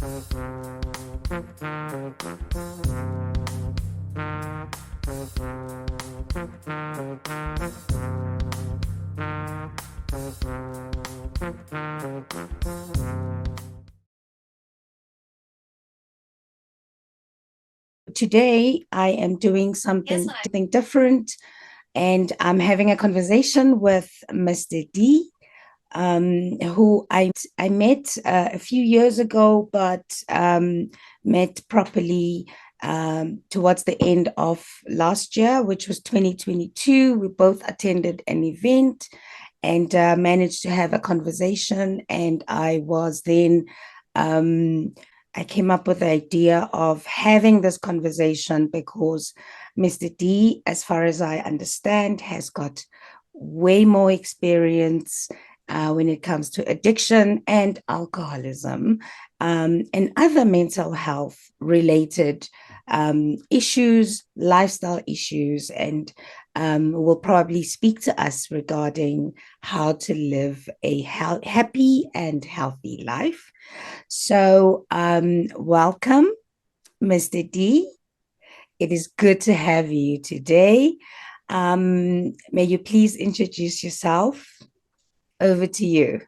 Today, I am doing something different, and I'm having a conversation with Mr. D, who I met a few years ago, but met properly towards the end of last year, which was 2022. We both attended an event and managed to have a conversation. And I came up with the idea of having this conversation because Mr. D, as far as I understand, has got way more experience when it comes to addiction and alcoholism and other mental health related issues, lifestyle issues, and will probably speak to us regarding how to live a happy and healthy life. So, welcome, Mr. D. It is good to have you today. May you please introduce yourself? Over to you.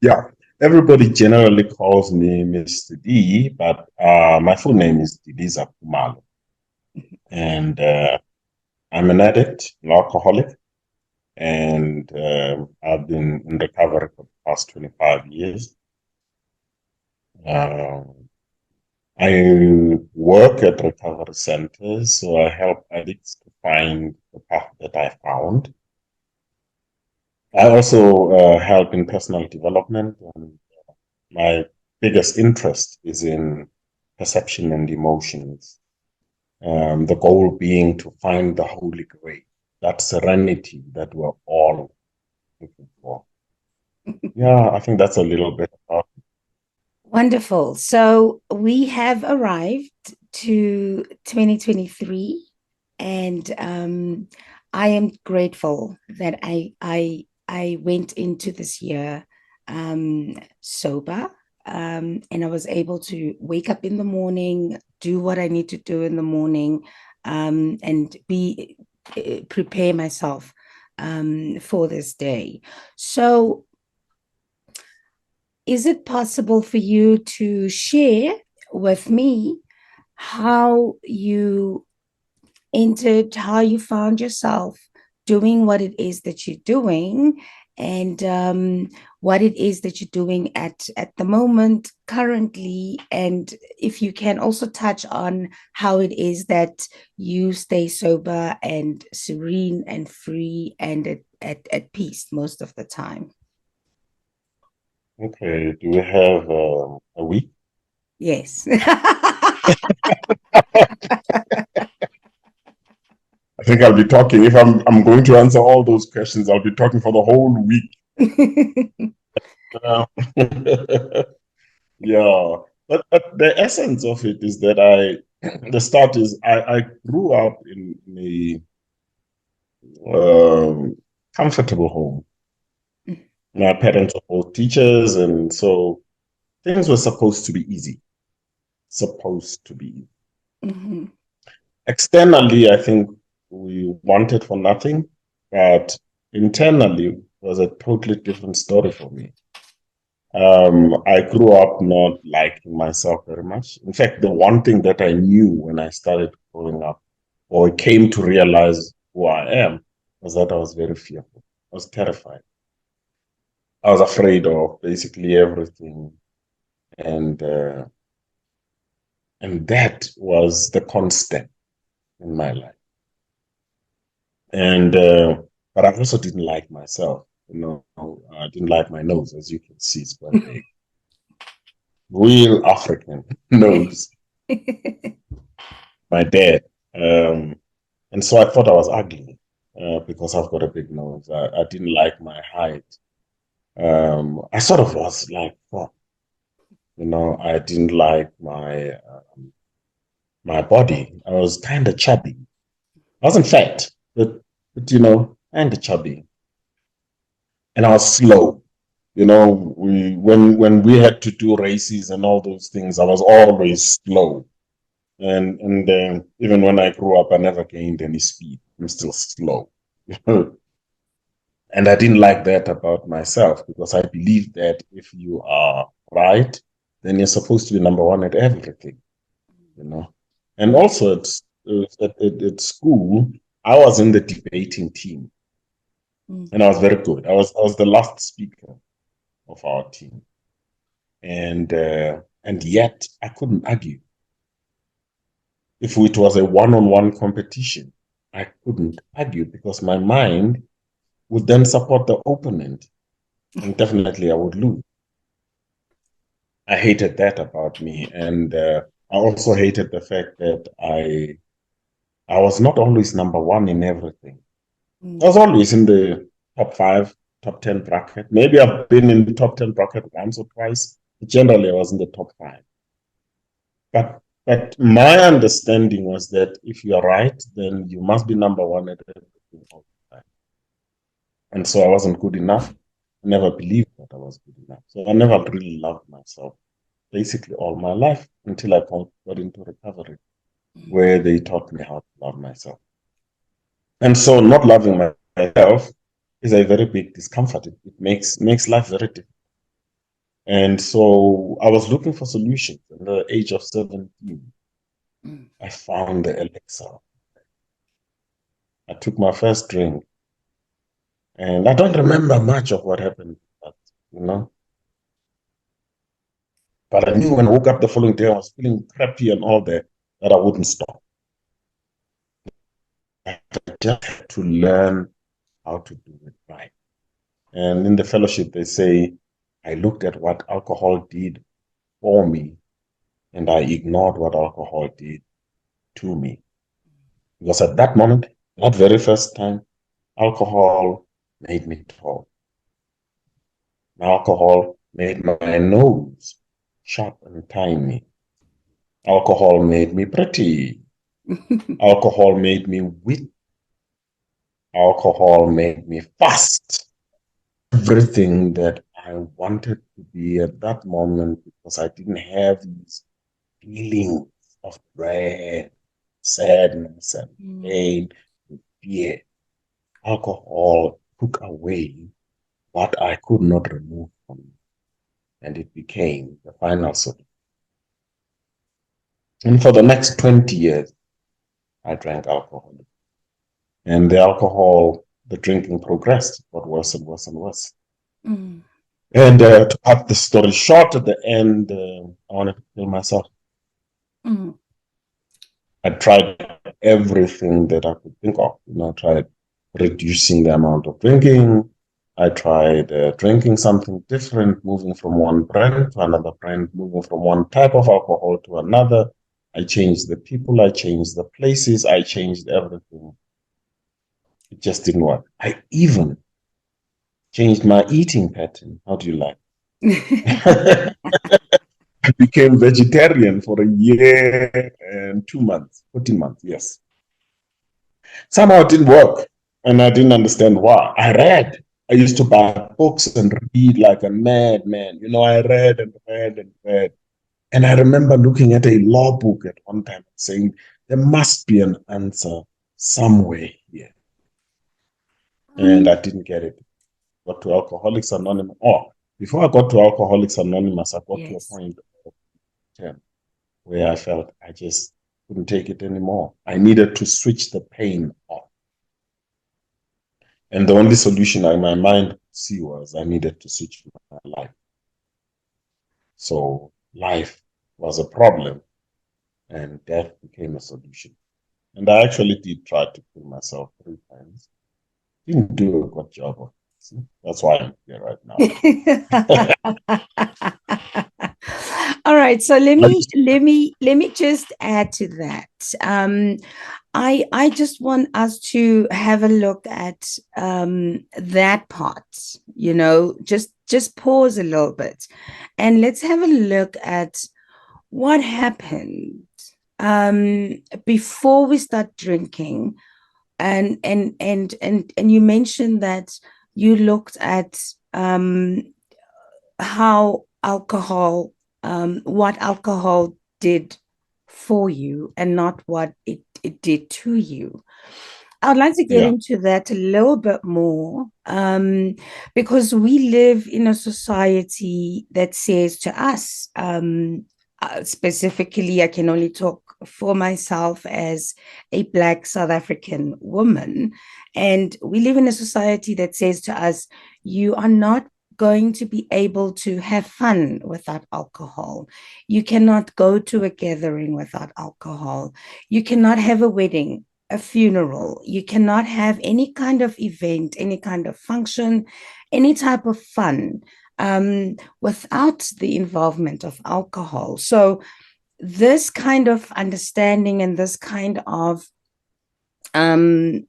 Yeah, everybody generally calls me Mr. D, but my full name is Didiza Kumalo. And I'm an addict, an alcoholic, and I've been in recovery for the past 25 years. I work at recovery centers, so I help addicts to find the path that I found. I also help in personal development, and my biggest interest is in perception and emotions. The goal being to find the Holy Grail, that serenity that we're all looking for. Yeah, I think that's a little bit about it. Wonderful. So we have arrived to 2023, and I am grateful that I went into this year sober, and I was able to wake up in the morning, do what I need to do in the morning, and prepare myself for this day. So, is it possible for you to share with me how you entered, how you found yourself doing what it is that you're doing, and what it is that you're doing at the moment currently, and if you can also touch on how it is that you stay sober and serene and free and at peace most of the time. Okay, do we have a week? Yes. I think I'll be talking, if I'm going to answer all those questions, I'll be talking for the whole week. Yeah, but the essence of it is that the start is I grew up in a comfortable home. My parents were both teachers, and so things were supposed to be easy. Supposed to be easy. Mm-hmm. Externally, I think we wanted for nothing, but internally was a totally different story for me. I grew up not liking myself very much. In fact, the one thing that I knew when I started growing up or came to realize who I am was that I was very fearful. I was terrified. I was afraid of basically everything. And and that was the constant in my life. And but I also didn't like myself. I didn't like my nose, as you can see, it's quite big. Real African nose. My dad. And so I thought I was ugly because I've got a big nose. I didn't like my height. I sort of was like, oh, I didn't like my body. I was kind of chubby. I wasn't fat, but kind of chubby. And I was slow. You know, when we had to do races and all those things, I was always slow. And even when I grew up, I never gained any speed. I'm still slow. And I didn't like that about myself because I believe that if you are right, then you're supposed to be number one at everything, you know. And also at school, I was in the debating team, and I was very good. I was the last speaker of our team, and yet I couldn't argue. If it was a one-on-one competition, I couldn't argue because my mind would then support the opponent, and definitely I would lose. I hated that about me, and I also hated the fact that I was not always number one in everything. I was always in the top five, top 10 bracket. Maybe I've been in the top 10 bracket once or twice. But generally, I was in the top five. But my understanding was that if you're right, then you must be number one at everything all the time. And so I wasn't good enough. I never believed that I was good enough. So I never really loved myself basically all my life until I got into recovery, where they taught me how to love myself. And so not loving myself is a very big discomfort. It makes life very difficult. And so I was looking for solutions. At the age of 17, I found the elixir. I took my first drink, and I don't remember much of what happened, but you know. But I knew when I woke up the following day, I was feeling crappy and all that I wouldn't stop. I just had to learn how to do it right. And in the fellowship, they say, I looked at what alcohol did for me and I ignored what alcohol did to me. Because at that moment, that very first time, alcohol made me tall. Alcohol made my nose sharp and tiny. Alcohol made me pretty. Alcohol made me wit. Alcohol made me fast. Everything that I wanted to be at that moment because I didn't have these feelings of dread, sadness, and pain, and fear. Alcohol took away what I could not remove from me, and it became the final solution. And for the next 20 years, I drank alcohol. And the drinking progressed, got worse and worse and worse. And to cut the story short, at the end, I wanted to kill myself. I tried everything that I could think of. I tried reducing the amount of drinking. I tried drinking something different, moving from one brand to another brand, moving from one type of alcohol to another. I changed the people, I changed the places, I changed everything. It just didn't work. I even changed my eating pattern. How do you like? I became vegetarian for a year and 2 months, 14 months, yes. Somehow it didn't work, and I didn't understand why. I read. I used to buy books and read like a madman. I read and read and read. And I remember looking at a law book at one time saying, there must be an answer somewhere here. And I didn't get it. Got to Alcoholics Anonymous. Oh, before I got to Alcoholics Anonymous, I got to a point of 10 where I felt I just couldn't take it anymore. I needed to switch the pain off. And the only solution in my mind could see was I needed to switch my life. So life was a problem and death became a solution. And I actually did try to kill myself 3 times. Didn't do a good job of it. That's why I'm here right now. All right, so let me just add to that. I just want us to have a look at that part. Just pause a little bit, and let's have a look at what happened before we start drinking. And you mentioned that you looked at how what alcohol did for you and not what it did to you. I'd like to get Yeah, into that a little bit more, because we live in a society that says to us, specifically, I can only talk for myself as a Black South African woman. And we live in a society that says to us, you are not going to be able to have fun without alcohol. You cannot go to a gathering without alcohol. You cannot have a wedding, a funeral. You cannot have any kind of event, any kind of function, any type of fun, without the involvement of alcohol. So, this kind of understanding and this kind of um,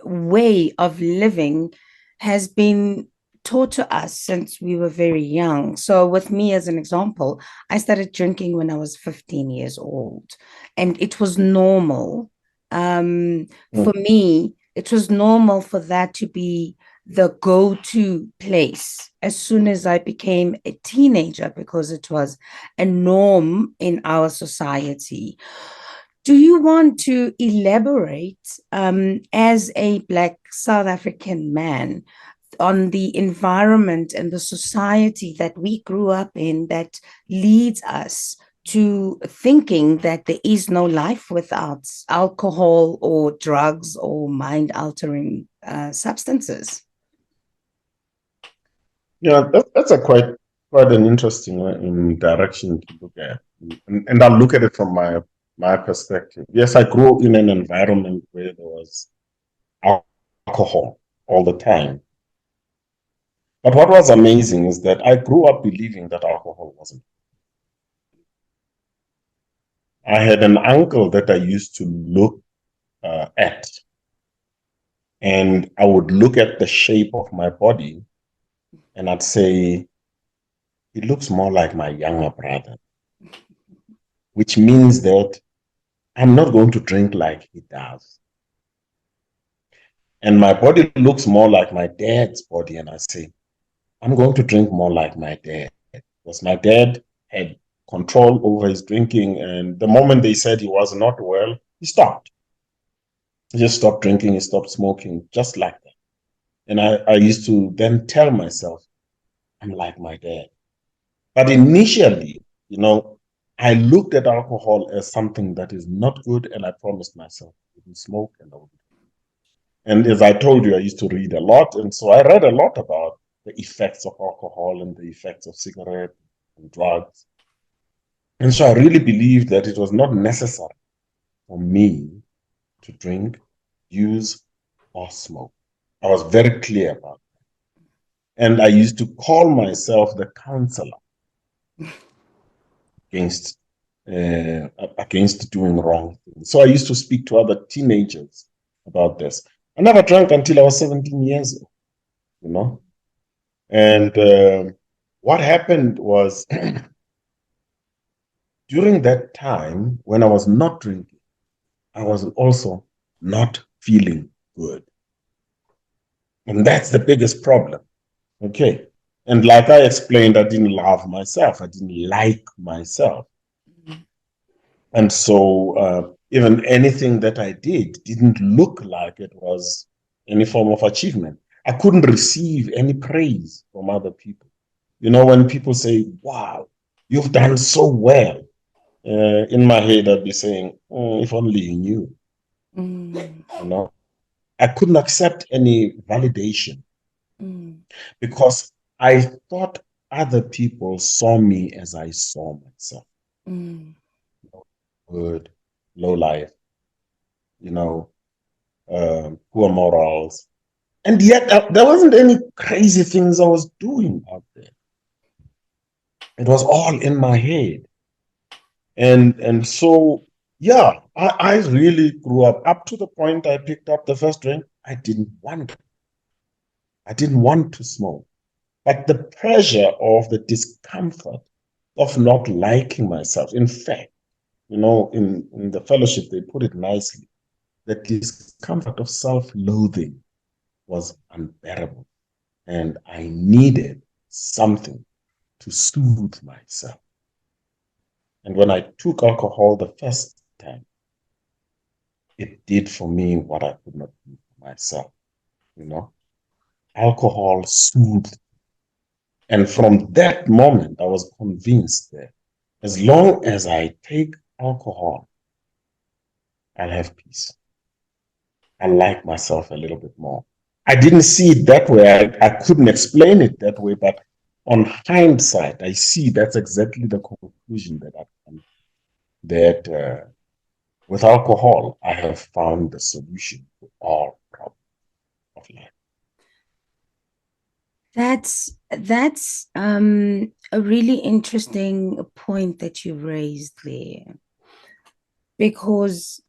way of living has been taught to us since we were very young. So, with me as an example, I started drinking when I was 15 years old, and it was normal. For mm, me, it was normal for that to be the go to place as soon as I became a teenager because it was a norm in our society. Do you want to elaborate, as a Black South African man, on the environment and the society that we grew up in that leads us to thinking that there is no life without alcohol or drugs or mind altering substances? yeah, that's a quite an interesting direction to look at, and I'll look at it from my perspective. Yes, I grew up in an environment where there was alcohol all the time. But what was amazing is that I grew up believing that alcohol wasn't. I had an uncle that I used to look at, and I would look at the shape of my body, and I'd say, he looks more like my younger brother, which means that I'm not going to drink like he does. And my body looks more like my dad's body, and I say, I'm going to drink more like my dad. Because my dad had control over his drinking, and the moment they said he was not well, he stopped. He just stopped drinking, he stopped smoking, just like that. And I used to then tell myself, I'm like my dad. But initially, you know, I looked at alcohol as something that is not good, and I promised myself I wouldn't smoke and I wouldn't. And as I told you, I used to read a lot, and so I read a lot about the effects of alcohol and the effects of cigarette and drugs. And so I really believed that it was not necessary for me to drink, use, or smoke. I was very clear about it. And I used to call myself the counselor against against doing wrong things. So I used to speak to other teenagers about this. I never drank until I was 17 years old, you know. And what happened was during that time when I was not drinking, I was also not feeling good. And that's the biggest problem. Okay. And like I explained, I didn't love myself. I didn't like myself. And so even anything that I did didn't look like it was any form of achievement. I couldn't receive any praise from other people. You know, when people say, wow, you've done so well, in my head, I'd be saying, if only you knew, Mm, you know. I couldn't accept any validation mm, because I thought other people saw me as I saw myself. mm, Good, low life, you know, poor morals. And yet there wasn't any crazy things I was doing out there. It was all in my head. And so yeah, I really grew up to the point I picked up the first drink. I didn't want to smoke. But the pressure of the discomfort of not liking myself. In fact, you know, in the fellowship they put it nicely. The discomfort of self-loathing was unbearable. And I needed something. to soothe myself. And when I took alcohol the first time, it did for me what I could not do for myself. You know, alcohol soothed. And from that moment, I was convinced that as long as I take alcohol, I'll have peace. I like myself a little bit more. I didn't see it that way. I couldn't explain it that way, but on hindsight, I see that's exactly the conclusion that I've come to. That with alcohol, I have found the solution to all problems of life. That's a really interesting point that you raised there, because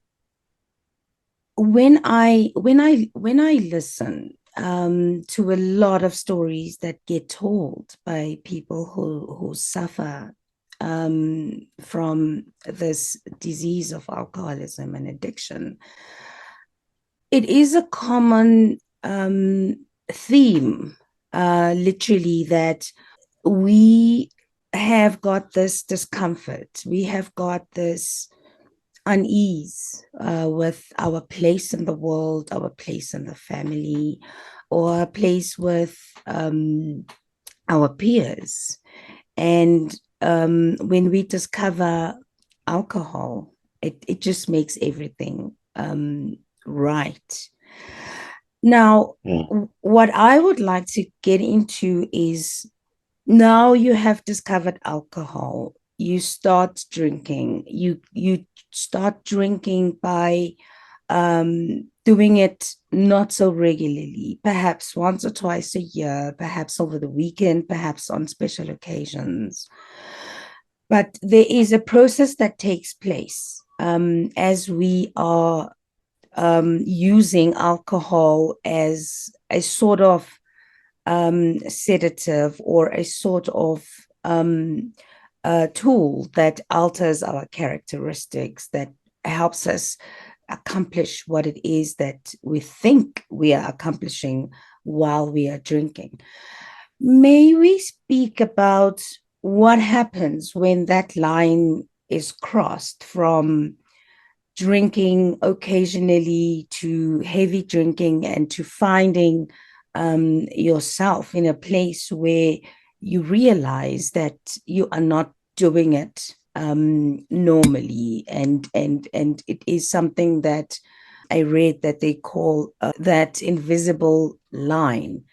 when I listen to a lot of stories that get told by people who suffer from this disease of alcoholism and addiction, it is a common theme, literally, that we have got this discomfort, we have got this unease with our place in the world, our place in the family, or a place with our peers. And when we discover alcohol, it just makes everything right. Now, Mm. what I would like to get into is, now you have discovered alcohol, you start drinking, you start drinking by doing it not so regularly, perhaps once or twice a year, perhaps over the weekend, perhaps on special occasions. But there is a process that takes place as we are using alcohol as a sort of sedative, or a sort of tool that alters our characteristics, that helps us accomplish what it is that we think we are accomplishing while we are drinking. May we speak about what happens when that line is crossed from drinking occasionally to heavy drinking, and to finding yourself in a place where you realize that you are not doing it normally, and it is something that I read that they call that invisible line.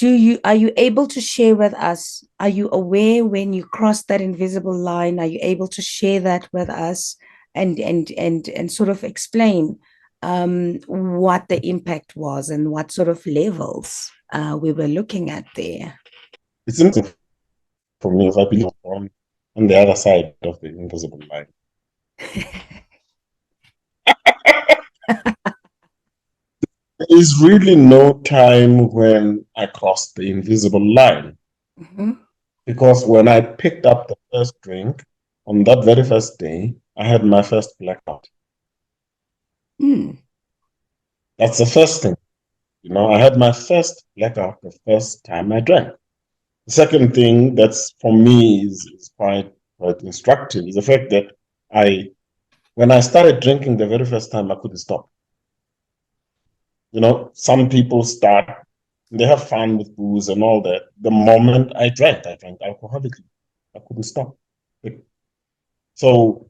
Are you able to share with us, are you aware when you cross that invisible line? Are you able to share that with us, and sort of explain what the impact was, and what sort of levels we were looking at there? It's interesting for me, if I believe on the other side of the invisible line. There is really no time when I crossed the invisible line, Mhm. because when I picked up the first drink on that very first day, I had my first blackout. Mm. That's the first thing. I had my first blackout the first time I drank. The second thing that's for me is quite instructive is the fact that when I started drinking the very first time, I couldn't stop. Some people start, they have fun with booze and all that. The moment I drank alcoholically. I couldn't stop. So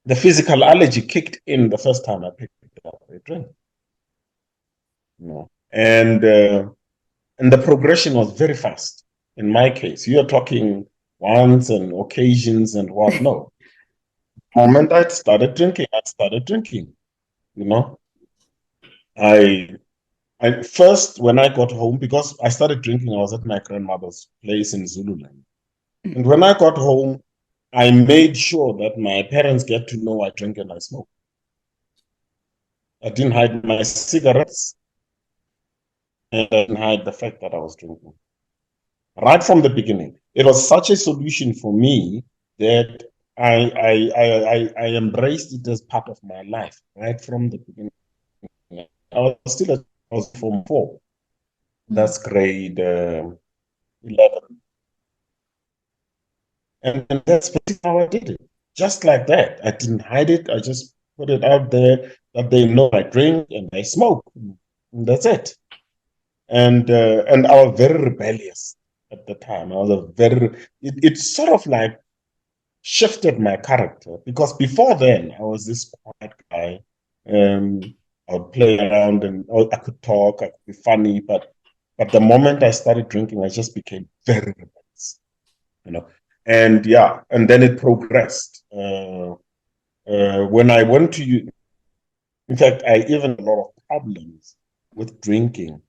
the physical allergy kicked in the first time I picked up a drink. And the progression was very fast. In my case, you're talking once and occasions and what? No. The moment I started drinking. You know, I I first, when I got home, because I started drinking, I was at my grandmother's place in Zululand. And when I got home, I made sure that my parents get to know I drink and I smoke. I didn't hide my cigarettes, and I didn't hide the fact that I was drinking. Right from the beginning, it was such a solution for me that I embraced it as part of my life right from the beginning. I was Form 4. Mm. That's grade 11. And that's basically how I did it. Just like that. I didn't hide it. I just put it out there that they know I drink and I smoke. And that's it. And I was very rebellious at the time. I was a very it sort of like shifted my character because before then I was this quiet guy. I would play around and I could talk, I could be funny, but the moment I started drinking, I just became very rebellious, you know. And yeah, and then it progressed. When I went to, in fact, I even had a lot of problems with drinking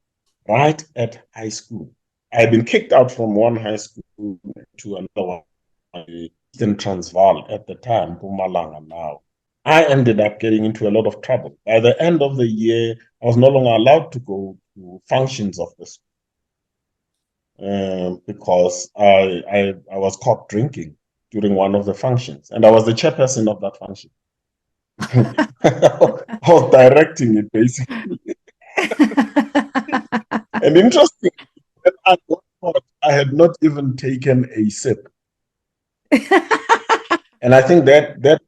right at high school. I had been kicked out from one high school to another one, Eastern Transvaal at the time, Pumalanga now. I ended up getting into a lot of trouble. By the end of the year, I was no longer allowed to go to functions of the school because I was caught drinking during one of the functions, and I was the chairperson of that function. I was directing it basically. And interesting, at one point, I had not even taken a sip, and I think that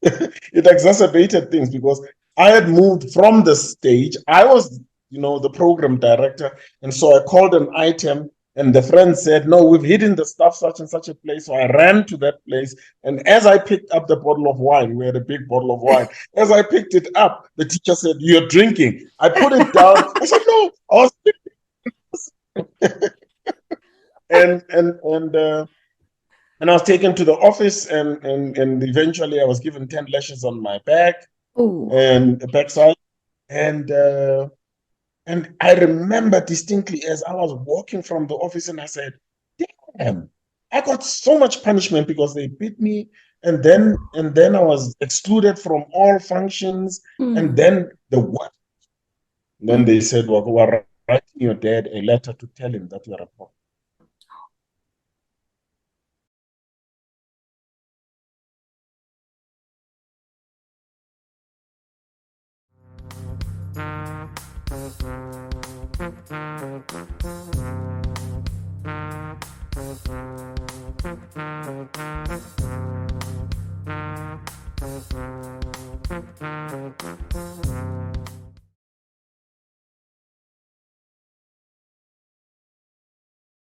it exacerbated things because I had moved from the stage. I was, the program director, and so I called an item, and the friend said, "No, we've hidden the stuff such and such a place." So I ran to that place, and as I picked up the bottle of wine, we had a big bottle of wine. As I picked it up, the teacher said, "You're drinking." I put it down. I said, "No, I was," and and I was taken to the office, and eventually I was given 10 lashes on my back Oh. and backside. And and I remember distinctly as I was walking from the office, and I said, "Damn, I got so much punishment because they beat me, and then I was excluded from all functions, and Mm. then the what?" And then they Mm. said, "Well, we're writing your dad a letter to tell him that you're a problem."